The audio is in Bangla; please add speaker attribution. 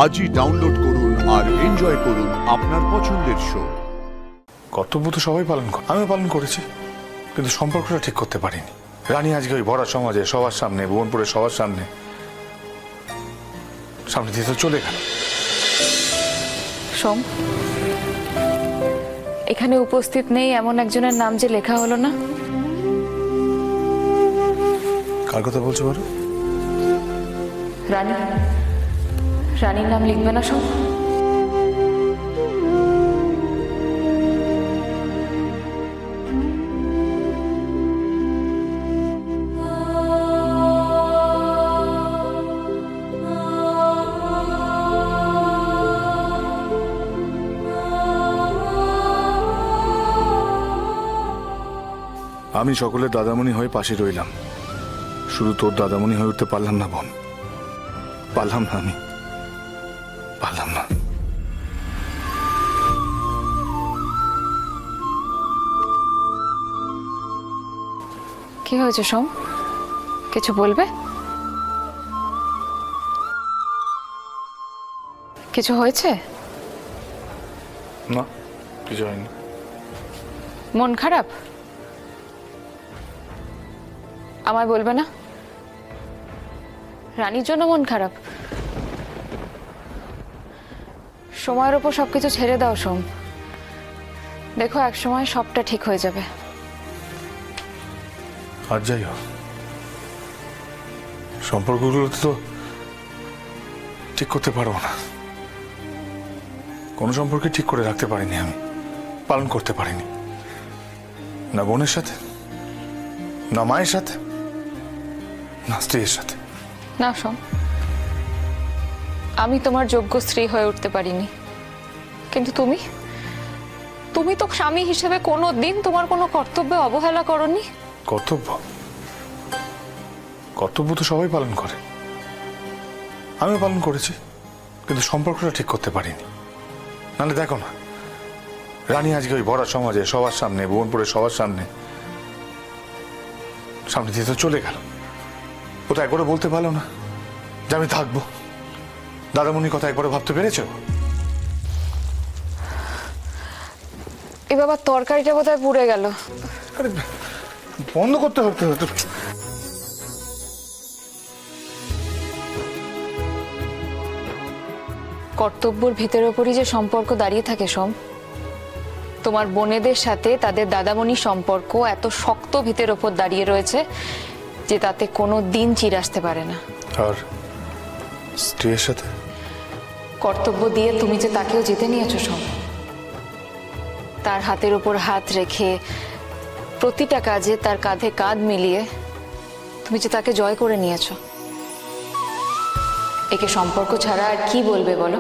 Speaker 1: আজই ডাউনলোড করুন আর এনজয় করুন আপনার পছন্দের শো।
Speaker 2: কর্তব্য তো সবাই পালন করে, আমিও পালন করেছি, কিন্তু সম্পর্কটা ঠিক করতে পারিনি। রানী আজকে ওই ভরা সমাজে সবার সামনে, ভুবনপুরের সবার সামনে দিয়ে তো চলে গেল।
Speaker 3: সোম, এখানে উপস্থিত নেই এমন একজনের নাম যে লেখা হলো না।
Speaker 2: কার কথা বলছো বলো?
Speaker 3: রানী, রানীর নাম লিখবে না সোম?
Speaker 2: আমি সকলের দাদামণি হয়ে পাশে রইলাম, শুধু তোর দাদামণি হয়ে উঠতে পারলাম না বোন, পারলাম না, আমি পারলাম না।
Speaker 3: কি হয়েছে সোম, কিছু বলবে? কিছু হয়েছে?
Speaker 2: না, কিছু হয়নি।
Speaker 3: মন খারাপ? আমায় বলবে না? রানীর জন্য মন খারাপ? সময়ের ওপর সবকিছু ছেড়ে দাও সোম, দেখো এক সময় সবটা ঠিক হয়ে যাবে।
Speaker 2: আর যাই হোক, সম্পর্কগুলো তো ঠিক করতে পারবো না। কোনো সম্পর্কে ঠিক করে রাখতে পারিনি, আমি পালন করতে পারিনি, না বোনের সাথে, না মায়ের সাথে, না স্ত্রীর সাথে।
Speaker 3: না সোম, আমি তোমার যোগ্য স্ত্রী হয়ে উঠতে পারিনি, কিন্তু তুমি তুমি তো স্বামী হিসেবে কোনো দিন তোমার কোনো কর্তব্যে অবহেলা করনি।
Speaker 2: কর্তব্য কর্তব্য তো সবাই পালন করে, আমিও পালন করেছি, কিন্তু সম্পর্কটা ঠিক করতে পারিনি। নাহলে দেখো না, রানী আজকে ওই ভরা সমাজে সবার সামনে, ভুবনপুরের সবার সামনে দিয়ে তো চলে গেল। ও তো একবারও বলতে পারলো না যে আমি থাকবো। দাদামণির কথা একবারও ভাবতে পেরেছ?
Speaker 3: এ বাবা, তরকারিটা কোথায় পুড়ে গেল?
Speaker 2: আরে বন্ধ করতে হবে।
Speaker 3: কর্তব্যের ভিতরের ওপরই যে সম্পর্ক দাঁড়িয়ে থাকে সোম। তোমার বোনেদের সাথে তাদের দাদামণির সম্পর্ক এত শক্ত ভিতের ওপর দাঁড়িয়ে রয়েছে যে তাতে কোনো দিন চির আসতে পারে না।
Speaker 2: আর স্ত্রীর সাথে
Speaker 3: কর্তব্য দিয়ে তুমি যে তাকেও জিতে নিয়েছো সোম, তার হাতের ওপর হাত রেখে প্রতিটা কাজে তার কাঁধে কাঁধ মিলিয়ে তুমি যে তাকে জয় করে নিয়েছো, একে সম্পর্ক ছাড়া আর কি বলবে বলো?